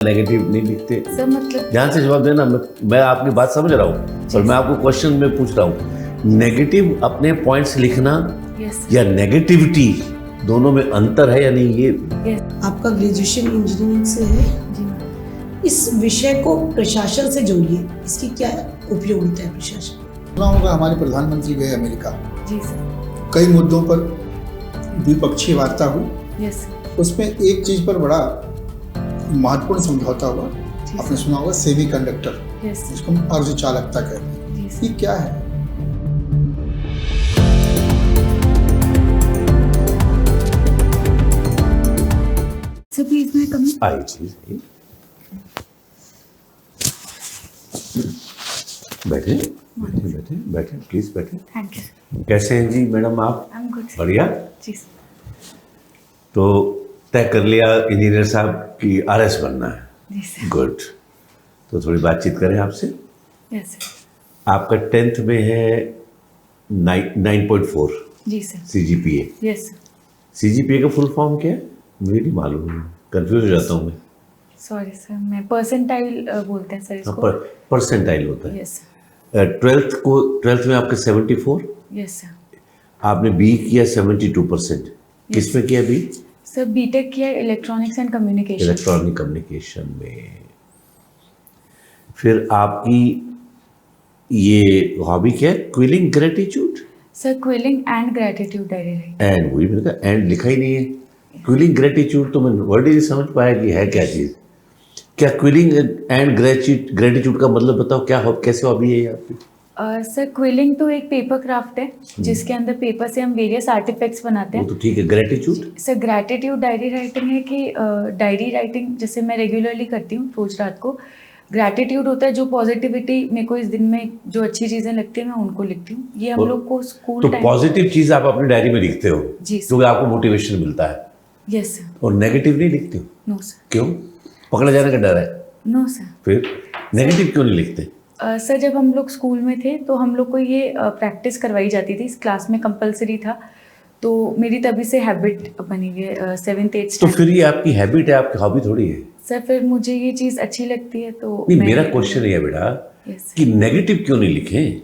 Negative नहीं लिखते sir मतलब ध्यान से जवाब देना। मैं आपकी बात समझ रहा हूँ और मैं आपको क्वेश्चन में पूछ रहा हूँ। नेगेटिव अपने पॉइंट्स लिखना या नेगेटिविटी दोनों में अंतर है या नहीं? ये आपका ग्रेजुएशन इंजीनियरिंग से है जी। इस विषय को प्रशासन से जोड़िए, इसकी क्या उपयोगिता है प्रशासन? सुना होगा हमारे प्रधानमंत्री गए अमेरिका, जी सर। कई मुद्दों पर द्विपक्षीय वार्ता हुई। Yes sir. उसमें एक चीज पर बड़ा महत्वपूर्ण समझौता हुआ, आपने सुना होगा सेमी कंडक्टर, यस जिसको हम अर्धचालकता कहते हैं। जी सर। ये क्या है? सर प्लीज मैं कम आई चीज बैठे बैठे बैठे बैठे प्लीज बैठे। Thank you. कैसे हैं जी मैडम आप? I am good. बढ़िया। जी सर। तो तय कर लिया इंजीनियर साहब की आरएस बनना है। जी सर। गुड। तो थोड़ी बातचीत करें आपसे। Yes sir. आपका 10th में है 9.4 जी sir. CGPA। Yes sir. CGPA का फुल फॉर्म क्या है? मुझे नहीं मालूम है, कंफ्यूज हो जाता हूँ मैं। सॉरी सर, मैं परसेंटाइल बोलते हैं सर इसको। परसेंटाइल होता है। Yes sir. 12th में आपके 74, यस सर। आपने बी किया 72%। किस में किया बी? सर बीटेक किया electronics and communication. Electronic communication में। फिर आपकी ये हॉबी क्या है? Quilling gratitude sir quilling and gratitude diary right. And, वही मैंने कहा एंड लिखा ही नहीं है। क्विलिंग ग्रेटिट्यूड तो मैं वर्ड ही नहीं समझ पाया कि है क्या चीज़। क्या क्विलिंग एंड ग्रेटिट्यूड का मतलब बताओ, क्या हो, कैसे हॉबी है ये आपकी? सर क्विलिंग तो एक पेपर क्राफ्ट है जिसके अंदर पेपर से हम वेरियस आर्टिफैक्ट्स बनाते वो हैं। तो ठीक है। Gratitude? Sir gratitude diary writing है कि डायरी राइटिंग जैसे मैं रेगुलरली करती हूँ रोज रात को। ग्रैटिट्यूड होता है जो पॉजिटिविटी मेरे को इस दिन में जो अच्छी चीज़ें लगती हैं मैं उनको लिखती हूँ। ये हम लोग को स्कूल तो टाइम। पॉजिटिव चीज़ आप अपनी डायरी में लिखते हो जी सर। क्योंकि आपको मोटिवेशन मिलता है, यस सर। और नेगेटिव नहीं लिखते हो? No sir. क्यों? पकड़े जाने का डर है? No sir. फिर नेगेटिव क्यों नहीं लिखते? सर जब हम लोग स्कूल में थे तो हम लोग को ये प्रैक्टिस करवाई जाती थी, इस क्लास में कंपलसरी था, तो मेरी तभी से हैबिट बनी हुई है 7th 8th तो फिर ये आपकी हैबिट है, आपकी हॉबी थोड़ी है। सर फिर मुझे ये चीज़ अच्छी लगती है तो नहीं, मेरा क्वेश्चन ये है बेटा यस कि नेगेटिव क्यों नहीं लिखें?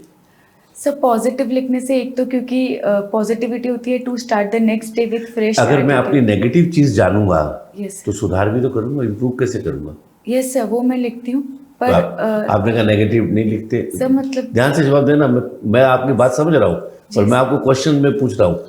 सर पॉजिटिव लिखने से एक तो क्योंकि पॉजिटिविटी होती है to start the next day with fresh. अगर मैं अपनी नेगेटिव चीज जानूंगा यस तो सुधार भी तो करूंगा, इम्प्रूव कैसे करूंगा? यस सर, वो मैं लिखती हूँ पर आपने कहा नेगेटिव नहीं लिखते। सर मतलब ध्यान से जवाब देना। मैं आपकी बात समझ रहा हूँ और मैं आपको क्वेश्चन में पूछ रहा हूँ।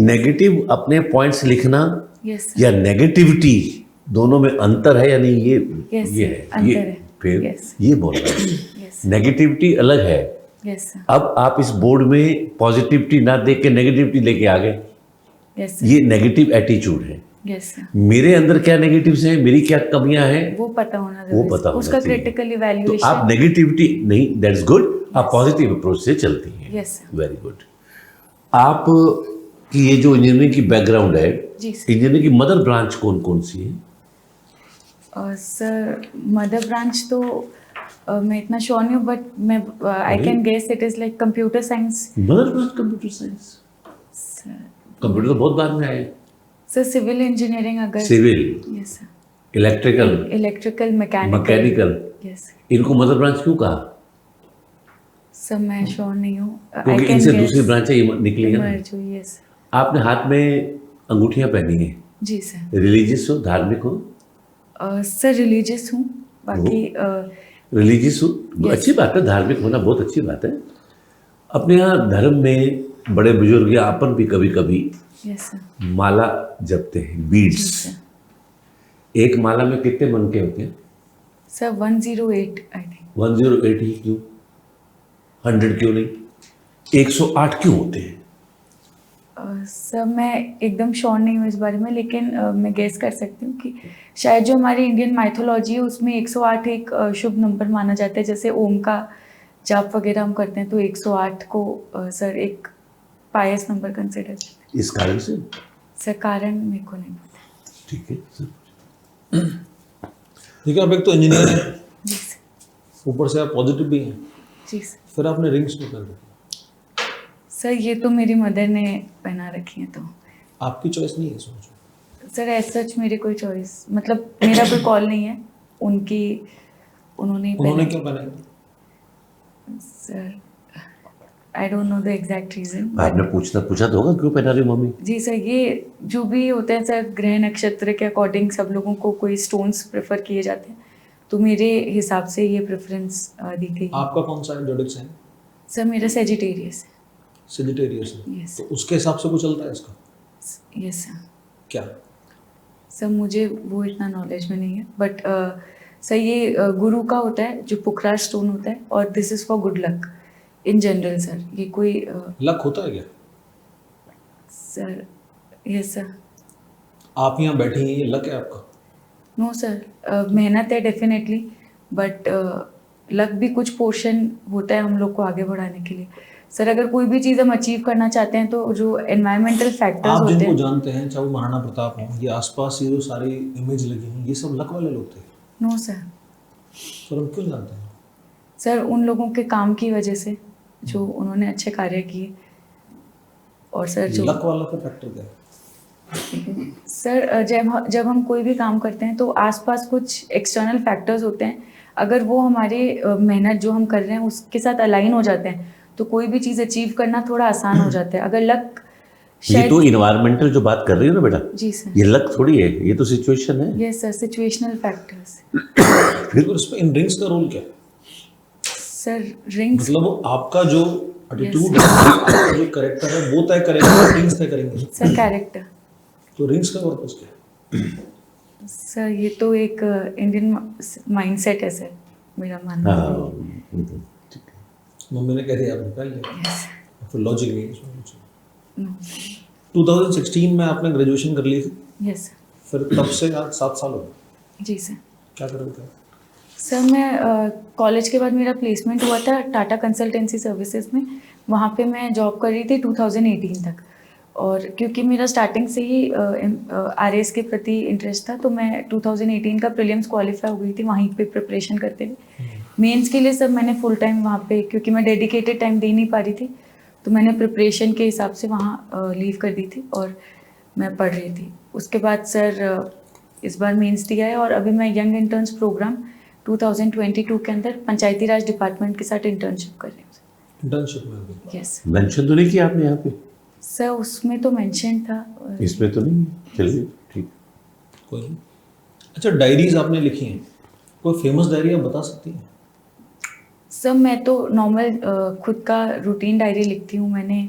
नेगेटिव अपने पॉइंट्स लिखना यस या नेगेटिविटी दोनों में अंतर है या नहीं? ये है। अंतर ये है। फिर Yes. ये बोल रहा हूँ। यस नेगेटिविटी अलग है। Yes sir. अब आप इस बोर्ड में पॉजिटिविटी ना देख के नेगेटिविटी लेके आ गए, यस सर। ये नेगेटिव एटीट्यूड है। Yes sir. मेरे अंदर क्या नेगेटिव्स हैं, मेरी क्या कमियां हैं, वो पता होना वो जरूरी पता है। होना उसका चाहिए। क्रिटिकल तो इवैल्यूएशन। आप नेगेटिविटी नहीं, दैट्स गुड, आप पॉजिटिव अप्रोच से चलती हैं। Yes sir. Very good. आप की ये जो इंजीनियरिंग की बैकग्राउंड है, जी सर। इंजीनियरिंग की मदर ब्रांच कौन कौन सी है? सर मदर ब्रांच तो मैं इतना श्योर नहीं हूँ बट मैं I can guess it is like computer science. Mother branch computer science? Computer तो बहुत बाद में आए। सर सिविल इंजीनियरिंग अगर। Civil, yes sir. Electrical, electrical, mechanical. Mechanical, yes इनको मदर ब्रांच क्यों कहा? सर मैं श्योर नहीं हूँ। क्योंकि इनसे दूसरी ब्रांचें निकली है ना। मर्ज हुई। यस आपने हाथ में अंगूठियां पहनी हैं, जी सर। रिलीजियस हो, धार्मिक हो? सर रिलीजियस हूँ बाकी रिलीजियस हो, Yes. अच्छी बात है, धार्मिक होना बहुत अच्छी बात है। अपने यहाँ धर्म में बड़े बुजुर्ग या अपन भी कभी कभी यस सर। माला जपते हैं, जी बीड्स। सर। एक माला में कितने मन के होते हैं? Sir 108 I think. 108 ही क्यों? 100 क्यों नहीं? 108 क्यों होते हैं? सर मैं एकदम श्योर नहीं हूँ इस बारे में, लेकिन मैं गेस कर सकती हूँ कि शायद जो हमारी इंडियन माइथोलॉजी है उसमें 108 एक शुभ नंबर माना जाता है। जैसे ओम का जाप वगैरह हम करते हैं तो 108 को सर एक पायस नंबर कंसिडर करते हैं। इस कारण से? सर कारण मेरे को नहीं पता। ठीक है सर। ठीक है, आप एक तो इंजीनियर हैं, जी सर। ऊपर से आप पॉजिटिव भी हैं, जी सर। फिर आपने रिंग्स क्यों पहन रखी? सर ये तो मेरी मदर ने पहना रखी है तो। आपकी चॉइस नहीं है? सोचो, सर एज सच मेरी कोई चॉइस मतलब मेरा कोई कॉल नहीं है। उन्होंने क्यों पहना? Sir I don't know the exact reason. आपने पूछा तो होगा क्यों पहना रही हो मम्मी? जी सर, ये जो भी होते हैं सर, ग्रह नक्षत्र के अकॉर्डिंग सब लोगों को कोई स्टोन्स प्रेफर किए जाते हैं, तो मेरे हिसाब से ये प्रेफरेंस दी गई। आपका कौन सा है ज़ोडिएक साइन? सर मेरा सेजिटेरियस है। सेजिटेरियस है। Yes. तो उसके हिसाब से कुछ चलता है इसका? Yes sir. क्या? सर मुझे वो इतना नॉलेज में नहीं है, बट सर ये गुरु का होता है जो पुखराज स्टोन होता है, और this is for good luck in general sir. ये कोई लक होता है क्या? Sir yes sir. आप यहाँ बैठी हैं, ये लक है आपका? नो सर, मेहनत है डेफिनेटली, बट लक भी कुछ पोर्शन होता है हम लोग को आगे बढ़ाने के लिए। सर अगर कोई भी चीज़ हम अचीव करना चाहते हैं तो जो एनवायरमेंटल फैक्टर्स आप होते जिनको हैं। जानते हैं, चाहे वो महाराणा प्रताप हों, ये आसपास ये जो सारी इमेज लगी हैं, ये सब लक वाले लोग थे? No sir. सर हम क्यों जानते हैं? सर उन लोगों के काम की वजह से जो उन्होंने अच्छे कार्य किए, और सर जो लक वाला का फैक्टर क्या है? सर जब हम कोई भी काम करते हैं तो आसपास कुछ एक्सटर्नल फैक्टर्स होते हैं, अगर वो हमारे मेहनत जो हम कर रहे हैं उसके साथ अलाइन हो जाते हैं तो कोई भी चीज़ अचीव करना थोड़ा आसान हो जाता है। अगर लक ये तो इन्वायरमेंटल जो बात कर रही हो ना बेटा, जी सर। ये लक थोड़ी है, ये तो सिचुएशन है। Yes sir, situational factors. फिर इस पे इन रिंग्स का रोल क्या है? सर रिंग्स मतलब वो आपका जो एटीट्यूड है, आपका जो कैरेक्टर है, वो तय करेगा, रिंग्स तय करेंगे। Sir character. तो रिंग्स का पर्पस क्या है? सर ये तो एक इंडियन माइंडसेट है सर, मेरा मानना है। हाँ, मम्मी ने कह दिया आपने पहले, यस फिर लॉजिक नहीं है इसमें कुछ। नो 2016 में आपने ग्रेजुएशन कर ली थी, यस फिर तब से आज 7 साल हो गए। जी सर। क्या कर रहे थे? सर मैं कॉलेज के बाद मेरा प्लेसमेंट हुआ था टाटा कंसल्टेंसी सर्विसेज में, वहाँ पे मैं जॉब कर रही थी 2018 तक। और क्योंकि मेरा स्टार्टिंग से ही आरएस के प्रति इंटरेस्ट था, तो मैं 2018 का प्रीलिम्स क्वालिफाई हो गई थी वहीं पे प्रिपरेशन करते हुए। मेंस के लिए सर मैंने फुल टाइम वहाँ पे, क्योंकि मैं डेडिकेटेड टाइम दे नहीं पा रही थी, तो मैंने प्रिपरेशन के हिसाब से वहाँ लीव कर दी थी और मैं पढ़ रही थी। उसके बाद सर इस बार मेंस दिया है, और अभी मैं यंग इंटर्न्स प्रोग्राम 2022 के अंदर पंचायती राज डिपार्टमेंट के साथ इंटर्नशिप कर रही हूँ। इंटर्नशिप में अभी? यस मेंशन तो नहीं किया आपने यहाँ पे? सर उसमें तो मेंशन था। इसमें तो नहीं, चलिए ठीक। कोई नहीं। अच्छा, डायरीज आपने लिखी हैं, कोई फेमस डायरी आप बता सकती हैं? सर मैं तो नॉर्मल खुद का रूटीन डायरी लिखती हूँ। मैंने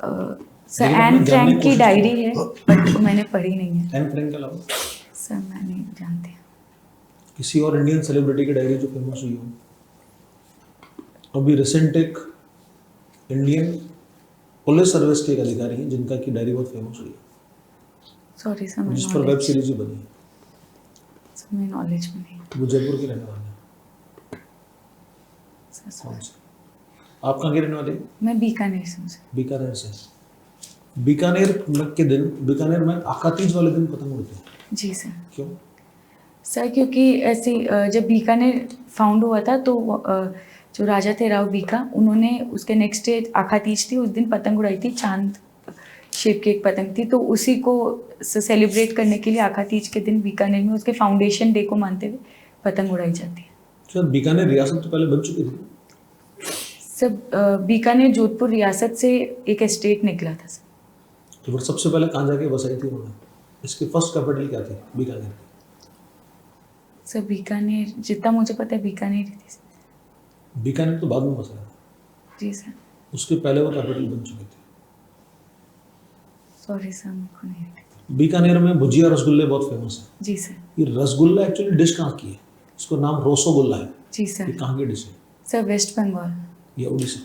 सर लेकिन एन आपने जानने फ्रैंक की की कोशिश डायरी की? है, बट मैंने पढ़ी नहीं है। एन फ्रैंक के अलावा सर मैं नहीं जानती। किसी और इंडियन सेलिब्रिटी की डायरी जो फेमस हुई हो? अभी रिसेंट एक इंडियन पुलिस सर्विस के एक अधिकारी हैं जिनका की डायरी बहुत फेमस हुई है, सॉरी सर, जिस पर वेब सीरीज भी बनी है। सर मैं नॉलेज में नहीं। वो जयपुर के रहने वाले हैं। सर कौन sorry। से? आप कहाँ के रहने वाले हैं? मैं बीकानेर से हूँ सर। बीकानेर से। बीकानेर के दिन, बीकानेर में आकातीज वाले दिन पतंग उड़ते हैं, जी सर। क्यों? सर क्योंकि ऐसे जब बीकानेर फाउंड हुआ था तो जो राजा थे राव बीका, उन्होंने उसके नेक्स्ट डे आखा तीज थी, उस दिन पतंग उड़ाई थी, चांद शेप की एक पतंग थी, तो उसी को सेलिब्रेट करने के लिए आखा तीज के दिन बीकानेर में उसके फाउंडेशन डे को मानते हुए पतंग उड़ाई जाती है। सर बीकानेर रियासत तो पहले बन चुकी थी। सर बीकानेर जोधपुर रियासत से एक एस्टेट निकला था सर। तो फिर सबसे पहले कहाँ जाके बसाई थी उन्होंने? इसकी फर्स्ट कैपिटल क्या थी बीकानेर की? सर बीकानेर, जितना मुझे पता है बीकानेर ही थी। बीकानेर तो बाद में बसाया था, जी सर। उसके पहले वो कैपिटल बन चुकी थी। सॉरी सर, मेरे को नहीं पता। बीकानेर में भुजिया रसगुल्ले बहुत फेमस है। जी सर। ये रसगुल्ला एक्चुअली डिश कहाँ की है? इसको नाम रोसोगुल्ला है। जी ये सर। कहाँ की डिश है? सर वेस्ट बंगाल। या उड़ीसा?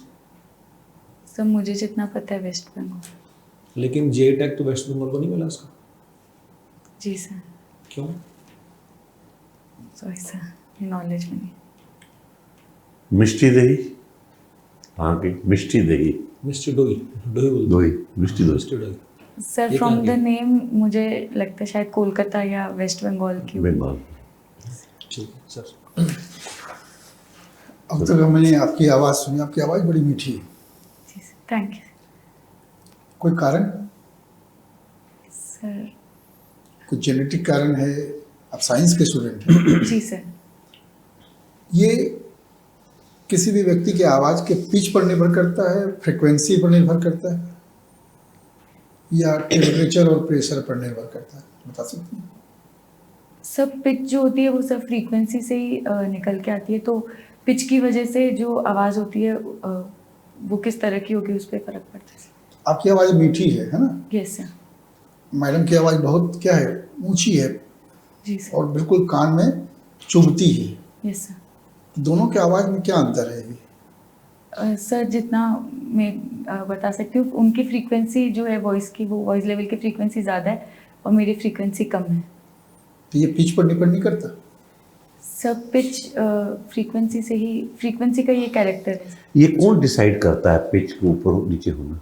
सर मुझे जितना पता है वेस्ट बंगाल। लेकिन जे टैग तो वेस्ट बंगाल को नहीं मिला इसका, जी सर। क्यों? सॉरी सर, नॉलेज में नहीं। मिष्टी दही, हाँ की मिष्टी दही, मिस्टर डोई, डोई बोल दही, मिष्टी दही, मिस्टर डोई। सर ये फ्रॉम कहाँ द की? नेम मुझे लगता है शायद कोलकाता या वेस्ट बंगाल की हो। बंगाल। ठीक है सर। अब तक मैंने आपकी आवाज़ सुनी, आपकी आवाज़ बड़ी मीठी है। जी सर, थैंक यू कोई कारण, सर। कोई जेनेटिक कारण है? आप साइंस के स्टूडेंट हैं, जी सर। ये किसी भी व्यक्ति के आवाज़ के पिच पर निर्भर करता है, फ्रिक्वेंसी पर निर्भर करता है, या टेम्परेचर और प्रेशर पर निर्भर करता है, बता सकते हैं? सब पिच जो होती है वो सब फ्रीक्वेंसी से ही निकल के आती है, तो पिच की वजह से जो आवाज़ होती है वो किस तरह की होगी उस पर फर्क पड़ता है। आपकी आवाज़ मीठी है ना? Yes sir. मैडम की आवाज़ बहुत क्या है, ऊंची है जी सर। और बिल्कुल कान में चुभती है। Yes sir. दोनों के आवाज़ में क्या अंतर है ये? सर जितना मैं बता सकती हूँ, उनकी फ्रीक्वेंसी जो है वॉइस की, वो वॉइस लेवल की फ्रीक्वेंसी ज़्यादा है और मेरी फ्रीक्वेंसी कम है। तो ये पिच पर डिपेंड नहीं करता? सब पिच फ्रीक्वेंसी से ही, फ्रीक्वेंसी का ये कैरेक्टर है। ये कौन डिसाइड करता है पिच को ऊपर नीचे होना?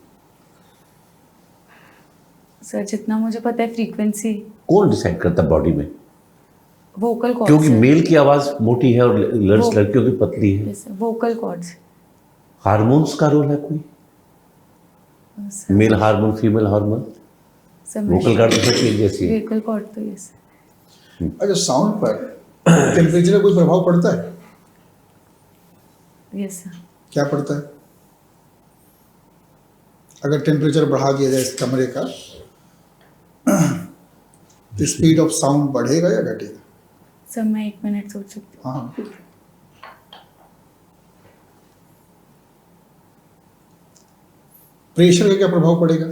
सर जितना मुझे पता है फ्रीक्वेंसी कौन डिसाइड करता है बॉडी में? Vocal cords. क्योंकि मेल की आवाज़ मोटी है और लड़कियों की पतली है। Vocal cords. हार्मोन्स का रोल है कोई? Male hormone, female hormone, vocal cord तो सब एक जैसी है। वोकल कॉर्ड तो यस। अच्छा, साउंड पर टेम्परेचर का कोई प्रभाव पड़ता है? Yes sir. क्या पड़ता है? अगर टेम्परेचर बढ़ा दिया जाए इस कमरे का तो स्पीड ऑफ साउंड बढ़ेगा या घटेगा? सर मैं 1 मिनट सोच सकती हूँ। हाँ, प्रेशर का क्या प्रभाव पड़ेगा?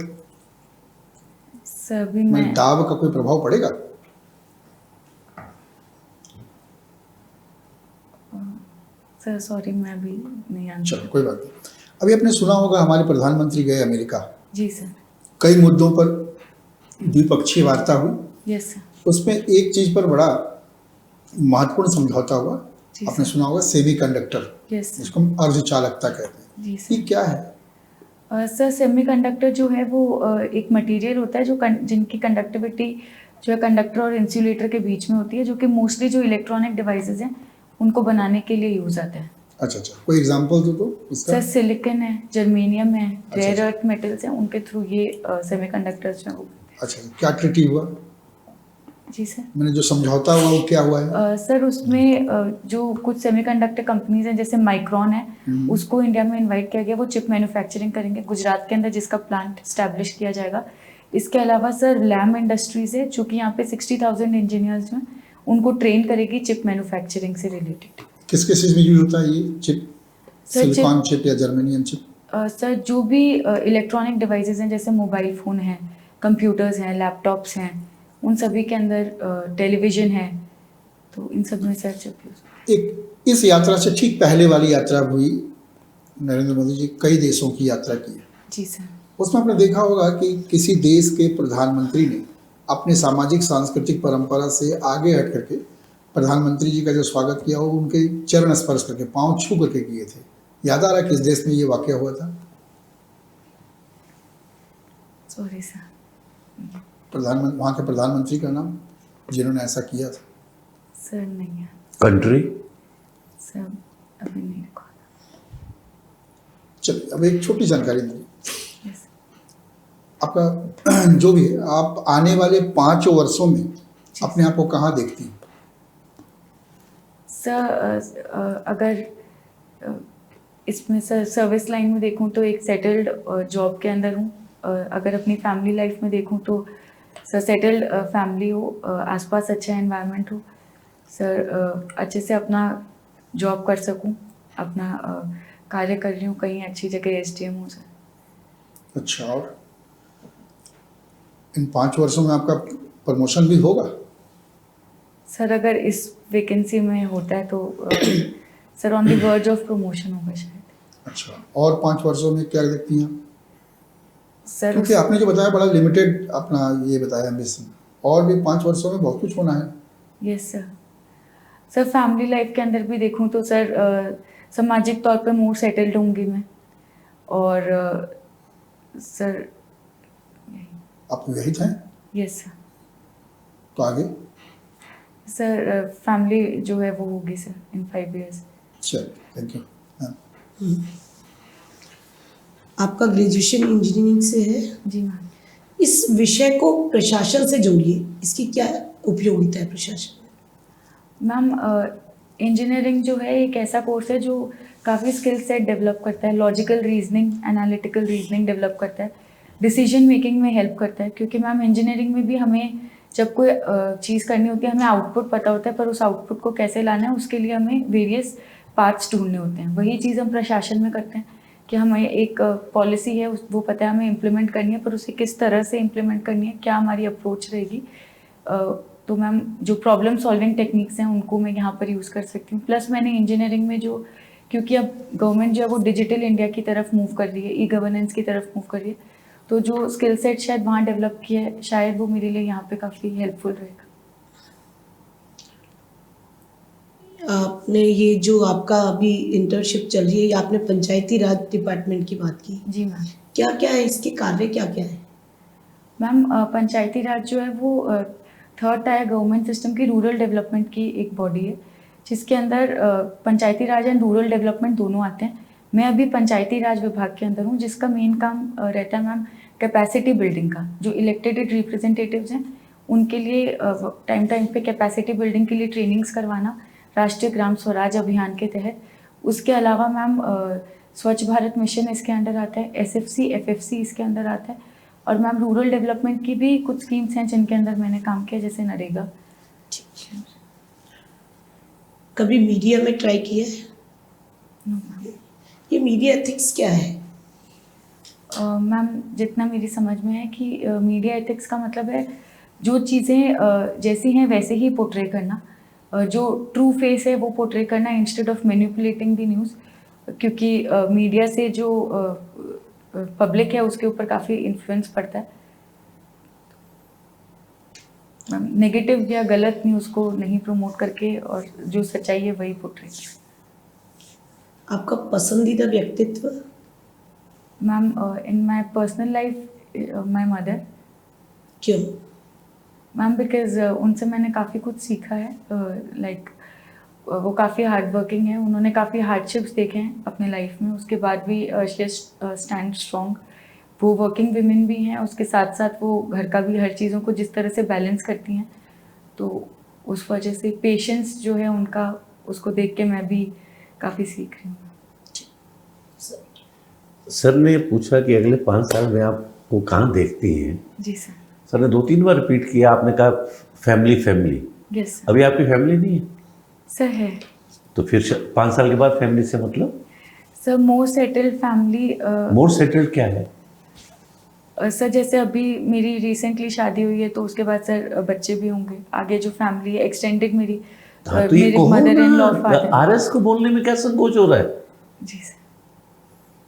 सर भी मैं दाब का कोई प्रभाव पड़ेगा? सर सॉरी मैं भी नहीं आंसर। चलो कोई बात नहीं। अभी आपने सुना होगा हमारे प्रधानमंत्री गए अमेरिका, जी सर। कई मुद्दों पर द्विपक्षीय वार्ता हुई। Yes sir. उसमें एक चीज पर बड़ा महत्वपूर्ण समझौता हुआ, जी आपने सर। सुना होगा सेमीकंडक्टर, यस सर। जिसको हम अर्धचालकता कहते हैं। जी ये सर। क्या है? सर सेमीकंडक्टर जो है वो एक मटेरियल होता है जो जिनकी कंडक्टिविटी जो है कंडक्टर और इंसुलेटर के बीच में होती है, जो कि मोस्टली जो इलेक्ट्रॉनिक डिवाइसेस हैं उनको बनाने के लिए यूज आता है। अच्छा, कोई एग्जांपल दो इसका? सर सिलिकॉन है, जर्मेनियम है, अच्छा, रेयर अर्थ मेटल्स हैं, उनके थ्रू ये सेमीकंडक्टर्स जो है वो। अच्छा, क्या ट्रीटी हुआ? जी सर। मैंने जो समझौता हुआ वो क्या हुआ है? सर उसमें जो कुछ सेमीकंडक्टर कंपनीज हैं जैसे माइक्रॉन है, उसको इंडिया में इनवाइट किया गया। वो चिप मैन्युफैक्चरिंग करेंगे गुजरात के अंदर, जिसका प्लांट स्टैब्लिश किया जाएगा। इसके अलावा सर लैम इंडस्ट्रीज है, चूँकि यहाँ पे 60,000 इंजीनियर्स हैं, उनको ट्रेन करेगी चिप मैन्युफैक्चरिंग से रिलेटेड। किस किस चीज में यूज होता है ये चिप? सर, सिलिकॉन चिप या जर्मेनियम चिप? सर जो भी इलेक्ट्रॉनिक डिवाइसेस हैं जैसे मोबाइल फ़ोन है, कंप्यूटर्स हैं, लैपटॉप्स हैं, उन सभी के अंदर टेलीविज़न है, तो इन सब में सर चिप यूज। एक इस यात्रा से ठीक पहले वाली यात्रा हुई, नरेंद्र मोदी जी कई देशों की यात्रा की है। जी सर। उसमें आपने देखा होगा कि किसी देश के प्रधानमंत्री ने अपने सामाजिक सांस्कृतिक परंपरा से आगे हट करके प्रधानमंत्री जी का जो स्वागत किया वो उनके चरण स्पर्श करके, पांव छू करके किए थे। याद आ रहा है किस देश में ये वाकया हुआ था? Sorry sir. वहाँ के प्रधानमंत्री का नाम, जिन्होंने ऐसा किया था? सर नहीं है कंट्री? सर अभी नहीं रखा। चलिए, अब एक छोटी जानकारी दीजिए यस। आपका जो भी है, आप आने वाले 5 वर्षों में अपने आप को कहाँ देखती हैं? सर अगर इसमें सर सर्विस लाइन में देखूं तो एक सेटल्ड जॉब के अंदर हूँ। अगर अपनी फैमिली लाइफ में देखूं तो सर सेटल्ड फैमिली हो, आसपास अच्छा एनवायरनमेंट हो, सर अच्छे से अपना जॉब कर सकूं, अपना कार्य कर रही हूँ कहीं अच्छी जगह SDM हो सर। अच्छा, और इन 5 वर्षों में आपका प्रमोशन भी होगा? सर अगर इस वैकेंसी में होता है तो sir on the verge of promotion होगा शायद। अच्छा, और 5 वर्षों में क्या देखती हैं सर क्योंकि आपने जो बताया बड़ा लिमिटेड अपना ये बताया एम्बिशन, और भी 5 वर्षों में बहुत कुछ होना है। Yes sir. Sir family life के अंदर भी देखूं तो सर सामाजिक तौर पे मोर सेटल्ड होंगी मैं, और सर आप विवाहित हैं? Yes sir. तो आगे? सर फैमिली जो है वो होगी सर इन 5 years। चलिए, थैंक यू। आपका ग्रेजुएशन इंजीनियरिंग से है। जी मैम। इस विषय को प्रशासन से जोड़िए, इसकी क्या उपयोगिता है प्रशासन में? मैम इंजीनियरिंग जो है एक ऐसा कोर्स है जो काफ़ी स्किल सेट डेवलप करता है, logical reasoning, analytical reasoning develop करता है, डिसीजन मेकिंग में हेल्प करता है। क्योंकि मैम इंजीनियरिंग में भी हमें जब कोई चीज़ करनी होती है हमें आउटपुट पता होता है, पर उस आउटपुट को कैसे लाना है उसके लिए हमें वेरियस पार्ट्स ढूंढने होते हैं। वही चीज़ हम प्रशासन में करते हैं कि हमें एक पॉलिसी है वो पता है हमें इम्प्लीमेंट करनी है, पर उसे किस तरह से इम्प्लीमेंट करनी है, क्या हमारी अप्रोच रहेगी। तो मैम जो प्रॉब्लम सॉल्विंग टेक्निक्स हैं उनको मैं यहाँ पर यूज़ कर सकती हूँ। प्लस मैंने इंजीनियरिंग में जो, क्योंकि अब गवर्नमेंट जो है वो डिजिटल इंडिया की तरफ मूव कर रही है, ई गवर्नेंस की तरफ मूव कर रही है, तो जो स्किल सेट शायद वहाँ डेवलप किया है शायद वो मेरे लिए यहाँ पे काफ़ी हेल्पफुल रहेगा। आपने ये जो आपका अभी इंटर्नशिप चल रही है, ये आपने पंचायती राज डिपार्टमेंट की बात की, जी मैम। क्या क्या है इसके कार्य, क्या क्या है? मैम पंचायती राज जो है वो थर्ड टायर गवर्नमेंट सिस्टम की रूरल डेवलपमेंट की एक बॉडी है, जिसके अंदर पंचायती राज एंड रूरल डेवलपमेंट दोनों आते हैं। मैं अभी पंचायती राज विभाग के अंदर हूँ, जिसका मेन काम रहता है मैम कैपेसिटी बिल्डिंग का। जो इलेक्टेड रिप्रेजेंटेटिव्स हैं उनके लिए टाइम टाइम पे कैपेसिटी बिल्डिंग के लिए ट्रेनिंग्स करवाना राष्ट्रीय ग्राम स्वराज अभियान के तहत। उसके अलावा मैम स्वच्छ भारत मिशन इसके अंडर आता है, SFC FFC इसके अंदर आता है, और मैम रूरल डेवलपमेंट की भी कुछ स्कीम्स हैं जिनके अंदर मैंने काम किया, जैसे नरेगा। कभी मीडिया में ट्राई किया है? No ma'am. ये मीडिया एथिक्स क्या है? मैम जितना मेरी समझ में है कि मीडिया एथिक्स का मतलब है जो चीज़ें जैसी हैं वैसे ही पोर्ट्रे करना, जो ट्रू फेस है वो पोर्ट्रे करना instead of manipulating the news. क्योंकि मीडिया से जो पब्लिक है उसके ऊपर काफ़ी इन्फ्लुएंस पड़ता है। मैम नेगेटिव या गलत न्यूज़ को नहीं प्रमोट करके और जो सच्चाई है वही पोर्ट्रे। आपका पसंदीदा व्यक्तित्व? Ma'am in my personal life my mother. क्यों? मैम बिकॉज उनसे मैंने काफ़ी कुछ सीखा है। लाइक वो काफ़ी हार्ड वर्किंग है, उन्होंने काफ़ी हार्डशिप्स देखे हैं अपने लाइफ में, उसके बाद भी शी स्टैंड स्ट्रॉन्ग। वो वर्किंग विमेन भी हैं, उसके साथ साथ वो घर का भी हर चीज़ों को जिस तरह से बैलेंस करती हैं, तो उस वजह से पेशेंस जो है उनका, उसको देख के मैं भी काफ़ी सीख रही हूँ। सर ने पूछा कि अगले 5 साल में आपको कहाँ देखती हैं। जी सर। सर ने 2-3 बार रिपीट किया, आपने कहा फैमिली फैमिली। Yes sir. अभी आपकी फैमिली नहीं है सर है। तो फिर 5 साल के बाद फैमिली से मतलब? सर मोर सेटल्ड फैमिली। मोर सेटल्ड क्या है? सर जैसे अभी मेरी रिसेंटली शादी हुई है तो उसके बाद सर बच्चे भी होंगे, आगे जो फैमिली है एक्सटेंडेड मेरी, हाँ, तो ये मेरे कहो मदर इन लॉ ना, फादर। RS को बोलने में क्या संकोच हो रहा है जी सर।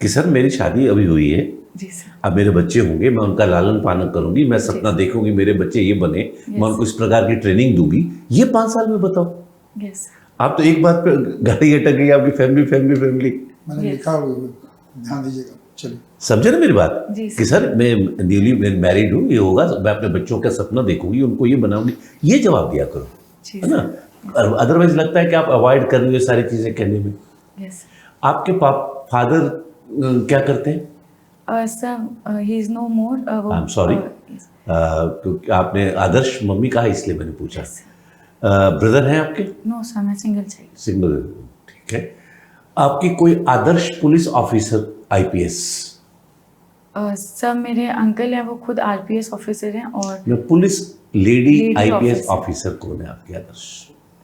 कि सर मेरी शादी अभी हुई है, जी सर। अब मेरे बच्चे होंगे, मैं उनका लालन पालन करूंगी, मैं सपना देखूंगी मेरे बच्चे ये बने, मैं उनको इस प्रकार की ट्रेनिंग दूंगी, ये 5 साल में बताओ। यस। आप तो एक बात पे गाड़ी अटक गई आपकी, फैमिली फैमिली फैमिली। मैंने Yes. लिखा हुआ है, ध्यान दीजिएगा। चलिए, समझे ना मेरी बात जी कि सर मैं न्यूली मैरिड हूँ, ये होगा, मैं अपने बच्चों का सपना देखूंगी, उनको ये बनाऊंगी, ये जवाब दिया करो, जी है ना। अदरवाइज लगता है कि आप अवॉइड कर रही हो सारी चीजें कहने में। यस। आपके फादर क्या करते हैं? Sir he is no more. I am sorry, क्योंकि आपने आदर्श मम्मी कहा इसलिए मैंने पूछा। ब्रदर हैं आपके? नो सर, मैं सिंगल चाइल्ड। सिंगल, ठीक है। आपकी कोई आदर्श पुलिस ऑफिसर IPS? सर मेरे अंकल हैं, वो खुद RPS ऑफिसर हैं। और मैं police lady Lady IPS officer. Officer कौन है आपके आदर्श?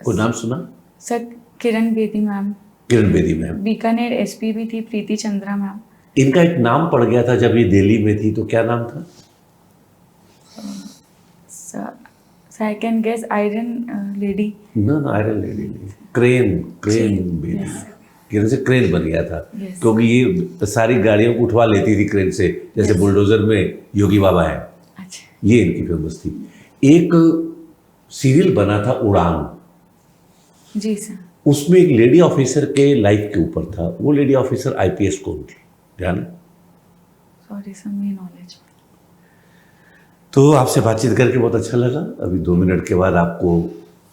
कोई नाम सुना? Sir Kiran Bedi ma'am, Kiran Bedi ma'am. Bikaner SP भी थी प्रीति चंद्रा मैम। इनका एक नाम पड़ गया था जब ये दिल्ली में थी, तो क्या नाम था? Sir I can guess iron lady. ना आयरन लेडी नहीं, क्रेन बेदी। yes. किरण से क्रेन बन गया था, Yes. क्योंकि ये सारी गाड़ियों को उठवा लेती थी क्रेन से, जैसे बुलडोजर में योगी बाबा है, अच्छा। ये इनकी फेमस थी। एक सीरियल बना था उड़ान, जी सर। उसमें एक लेडी ऑफिसर के लाइफ के ऊपर था, वो लेडी ऑफिसर IPS कौन थी, ध्यान है? सॉरी सर, मे नॉलेज। तो आपसे बातचीत करके बहुत अच्छा लगा। अभी 2 मिनट के बाद आपको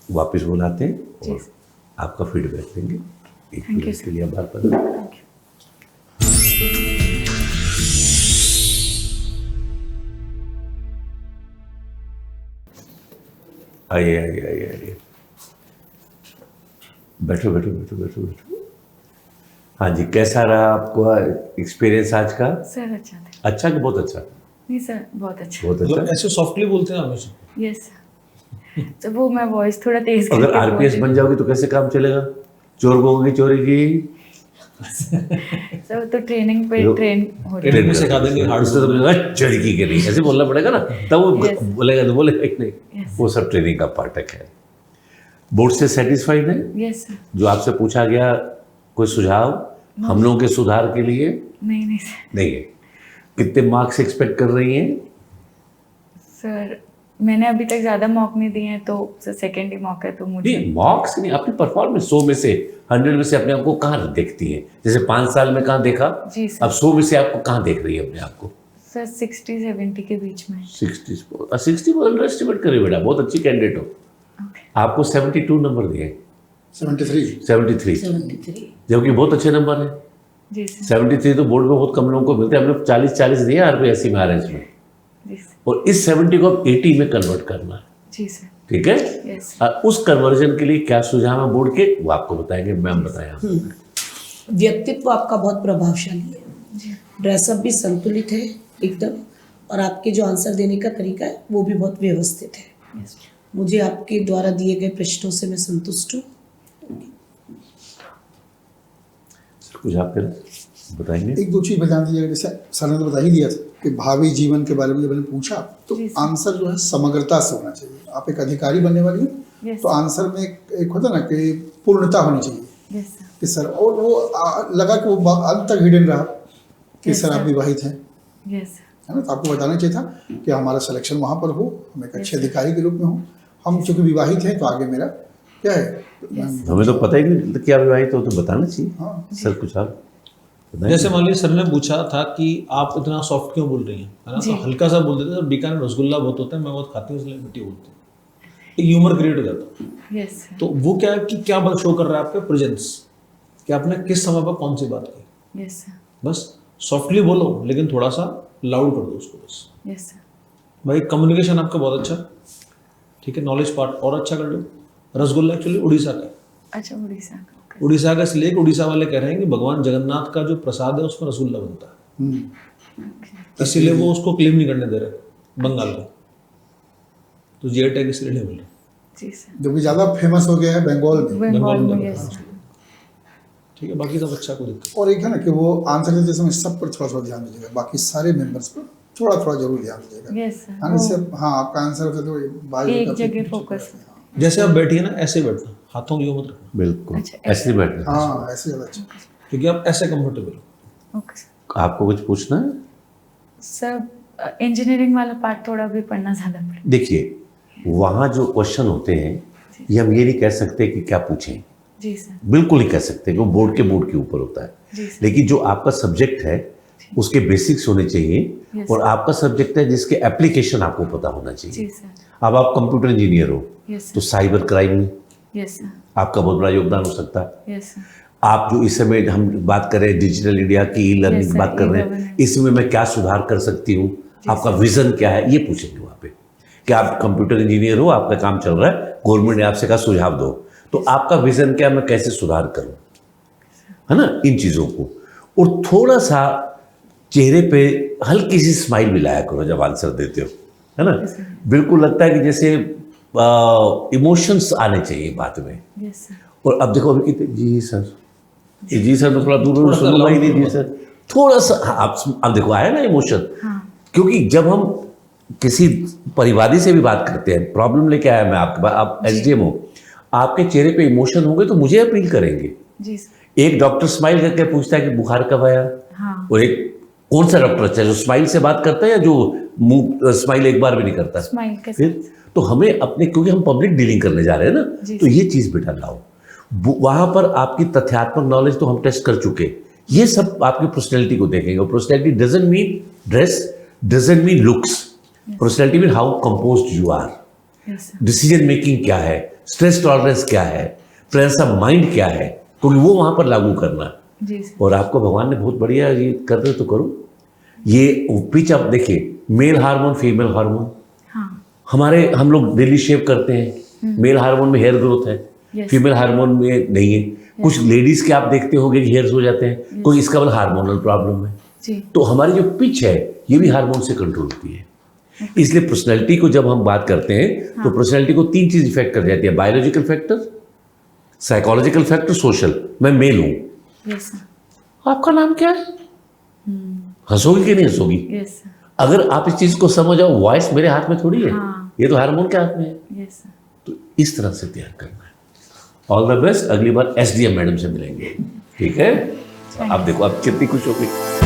वापस बुलाते हैं और आपका फीडबैक देंगे। एक Thank you, मिनट के लिए आभार प्रकट। Thank you. आइए आइए आइए आइए, बैठो बैठो बैठो बैठो बैठो। हाँ जी, कैसा रहा आपका एक्सपीरियंस आज का? सर अच्छा था। अच्छा कि बहुत अच्छा? नहीं सर, बहुत अच्छा। बहुत मतलब अच्छा। ऐसे सॉफ्टली बोलते हैं हमेशा। यस तो वो मैं वॉइस थोड़ा तेज अगर करके आरपीएस बोल बन जाओगी तो कैसे काम चलेगा? चोर को चोरी की सर, तो ट्रेनिंग पे लो- ट्रेन हो रही ट्रेनिंग में सिखा देंगे हार्ड उससे तो बोलेगा चड़की के नहीं, ऐसे बोलना पड़ेगा ना, तब वो Yes. बोलेगा तो बोलेगा कि नहीं। Yes. वो सब ट्रेनिंग का पार्ट है। बोर्ड से सेटिस्फाइड है? है। Yes sir. जो आपसे पूछा गया कोई सुझाव हम लोगों के सुधार के लिए? नहीं नहीं सर। नहीं है। कितने मार्क्स एक्सपेक्ट कर रही हैं? सर मैंने अभी तक ज़्यादा मॉक नहीं दिए हैं, तो सर सेकेंड ही मॉक है तो मुझे। नहीं, मार्क्स नहीं, अपनी परफॉर्मेंस 100 में से 100 में से अपने आप को कहाँ देखती है? जैसे 5 साल में कहाँ देखा, जी सर। अब 100 में से आपको कहाँ देख रही है अपने आप को? सर 60-70 के बीच में। 60 को अंडर एस्टिमेट करे बेटा, बहुत अच्छी कैंडिडेट हो। ओके। आपको 72 नंबर दिए, 73। 73, 73। जबकि बहुत अच्छे नंबर है। जी सर। 73 तो बोर्ड में बहुत कम लोगों को मिलते हैं, हमने 40-40 दिए आरपीएससी में, आरएस में, जी सर। और इस 70 को अब 80 में कन्वर्ट करना है। जी सर। ठीक है? यस। उस कन्वर्जन के लिए क्या सुझाव है बोर्ड के, वो आपको बताएंगे, मैम बताएं। व्यक्तित्व आपका बहुत प्रभावशाली है, जी। ड्रेसअप भी संतुलित है एकदम, और आपके जो आंसर देने का तरीका है वो भी बहुत व्यवस्थित है। यस। मुझे आपके द्वारा दिए गए प्रश्नों से मैं संतुष्ट हूँ। कुछ आप फिर बताएंगे? एक दो चीज़ बता दीजिएगा, जैसे सर ने तो बता ही दिया था कि भावी जीवन के बारे में जब मैंने पूछा तो जी सर। आंसर जो है समग्रता से होना चाहिए। आप एक अधिकारी बनने वाली हैं Yes. तो आंसर में एक होता ना कि पूर्णता होनी चाहिए यस सर। कि सर, और वो लगा कि वो अंत तक हिडन रहा कि Yes, सर आप sir. विवाहित हैं, यस है ना, तो आपको बताना चाहिए था कि हमारा सिलेक्शन वहाँ पर हो, हम एक अच्छे अधिकारी के रूप में हो, हम चूंकि विवाहित हैं तो आगे मेरा क्या है। हमें तो पता ही नहीं तो क्या विवाहित हो, तो बताना चाहिए। हाँ। सर कुछ आप बताएं? जैसे मान लीजिए सर ने पूछा था कि आप इतना सॉफ्ट क्यों बोल रही हैं, है ना, जी। तो हल्का सा बोल देते, बीकानेर रसगुल्ला बहुत होता है, मैं बहुत खाती हूँ इसलिए मिट्टी बोलती हूँ, एक ह्यूमर क्रिएट हो जाता है। Yes sir. तो वो क्या है कि क्या शो कर रहा है आपका प्रेजेंस, कि आपने किस समय पर कौन सी बात की। Yes sir. बस सॉफ्टली बोलो लेकिन थोड़ा सा लाउड कर दो उसको बस। Yes sir. भाई कम्युनिकेशन आपका बहुत अच्छा, ठीक है, नॉलेज पार्ट और अच्छा कर लो। रसगुल्ला एक्चुअली उड़ीसा का है, अच्छा उड़ीसा का। ओके। उड़ीसा का इसलिए कि उड़ीसा वाले कह रहे हैं कि भगवान जगन्नाथ का जो प्रसाद है उसमें रसगुल्ला बनता है, ओके। इसीलिए वो उसको क्लेम नहीं करने दे रहे बंगाल को, तो जीआई टैग इसलिए नहीं मिल रहा। जी सर। जो कि ज़्यादा फेमस हो गया है बंगाल में। बंगाल में। में। Yes sir. ठीक है, बाकी सब अच्छा, कोई दिक्कत और एक है ना कि वो आंसर देते समय सब पर थोड़ा थोड़ा ध्यान दीजिएगा, बाकी सारे मेंबर्स पर थोड़ा थोड़ा जरूर ध्यान दीजिएगा। Yes sir. हाँ, इससे हाँ आपका आंसर होता है तो बाजू एक काफी जगह पीछे focus। पड़ते हैं। नहीं। जैसे आप बैठिए ना ऐसे बैठना, हाथों को यूं मत रखना, बिल्कुल अच्छा, ऐसे ही बैठना। हाँ, ऐसे ज़्यादा अच्छा। क्योंकि आप ऐसे कंफर्टेबल हो। Okay sir. आपको कुछ पूछना है? सर इंजीनियरिंग वाला पार्ट थोड़ा भी पढ़ना ज़्यादा पड़ेगा। देखिए, वहाँ जो क्वेश्चन होते हैं ये हम ये नहीं कह सकते कि क्या पूछें, जी सर। बिल्कुल नहीं कह सकते कि वो बोर्ड के ऊपर होता है। जी सर। लेकिन जो आपका सब्जेक्ट है उसके बेसिक्स होने चाहिए, Yes, और sir. आपका सब्जेक्ट है जिसके एप्लीकेशन आपको पता होना जी चाहिए। सर। अब आप कंप्यूटर इंजीनियर हो यस तो सर। साइबर क्राइम में यस सर। आपका बहुत बड़ा योगदान हो सकता है। Yes sir. आप जो इस समय हम बात कर रहे हैं डिजिटल इंडिया की, ई लर्निंग Yes, की sir, बात कर रहे हैं, e-governance। इसमें मैं क्या सुधार कर सकती हूँ, आपका विजन क्या है, ये पूछेंगे वहाँ पे कि आप कंप्यूटर इंजीनियर हो, आपका काम चल रहा है, गवर्नमेंट ने आपसे कहा सुझाव दो, तो आपका विजन क्या, मैं कैसे सुधार करूँ, है ना, इन चीज़ों को। और थोड़ा सा चेहरे पे हल्की सी स्माइल भी लाया करो जब आंसर देते हो, है ना। बिल्कुल लगता है कि जैसे इमोशंस आने चाहिए बात में। Yes sir. और अब देखो अभी कितने जी सर, जी सर, मैं थोड़ा दूर थोड़ा सा सुनूंगा ही नहीं, loud जी सर, थोड़ा सा। हाँ, अब देखो आया ना इमोशन। हाँ। क्योंकि जब हम किसी परिवादी से भी बात करते हैं, प्रॉब्लम लेके आया मैं आपके पास, आप एसडीएम हो, आपके चेहरे पे इमोशन होंगे तो मुझे अपील करेंगे। जी सर। एक डॉक्टर स्माइल करके पूछता है कि बुखार कब आया, हाँ। और एक कौन सा डॉक्टर अच्छा है, जो स्माइल से बात करता है या जो मुंह स्माइल एक बार भी नहीं करता। स्माइल के फिर तो हमें अपने, क्योंकि हम पब्लिक डीलिंग करने जा रहे हैं ना, जी, तो ये चीज बेटा लाओ। वहां पर आपकी तथ्यात्मक नॉलेज तो हम टेस्ट कर चुके, ये सब आपकी पर्सनैलिटी को देखेंगे। और personality doesn't mean dress, doesn't mean looks, personality mean how composed you are, yes sir. Decision making क्या है, स्ट्रेस टॉलरेंस क्या है, प्रेजेंस ऑफ माइंड क्या है, क्योंकि वो वहां पर लागू करना। जी सर। और आपको भगवान ने बहुत बढ़िया ये कर रहे तो करो। ये पिच आप देखिए, मेल हार्मोन फीमेल हार्मोन, हाँ। हम लोग डेली शेव करते हैं, मेल हार्मोन में हेयर ग्रोथ है, Yes. फीमेल हार्मोन में नहीं है। कुछ लेडीज के आप देखते होंगे कि हेयर्स हो जाते हैं, कोई इसका मतलब हार्मोनल प्रॉब्लम है। जी तो हमारी जो पिच है ये भी हार्मोन से कंट्रोल होती है। इसलिए पर्सनैलिटी को जब हम बात करते हैं तो पर्सनैलिटी को 3 चीज इफेक्ट कर जाती है, biological factor, psychological factor, social. मैं मेल हूं, यस सर, आपका नाम क्या है, हंसोगी कि नहीं हंसोगी? यस सर, अगर आप इस चीज को समझ आओ, वॉइस मेरे हाथ में थोड़ी है, हाँ। ये तो हार्मोन के हाथ में है। Yes sir. तो इस तरह से तैयार करना है। ऑल द बेस्ट, अगली बार एसडीएम मैडम से मिलेंगे, ठीक है? आप देखो आप कितनी खुश हो गई।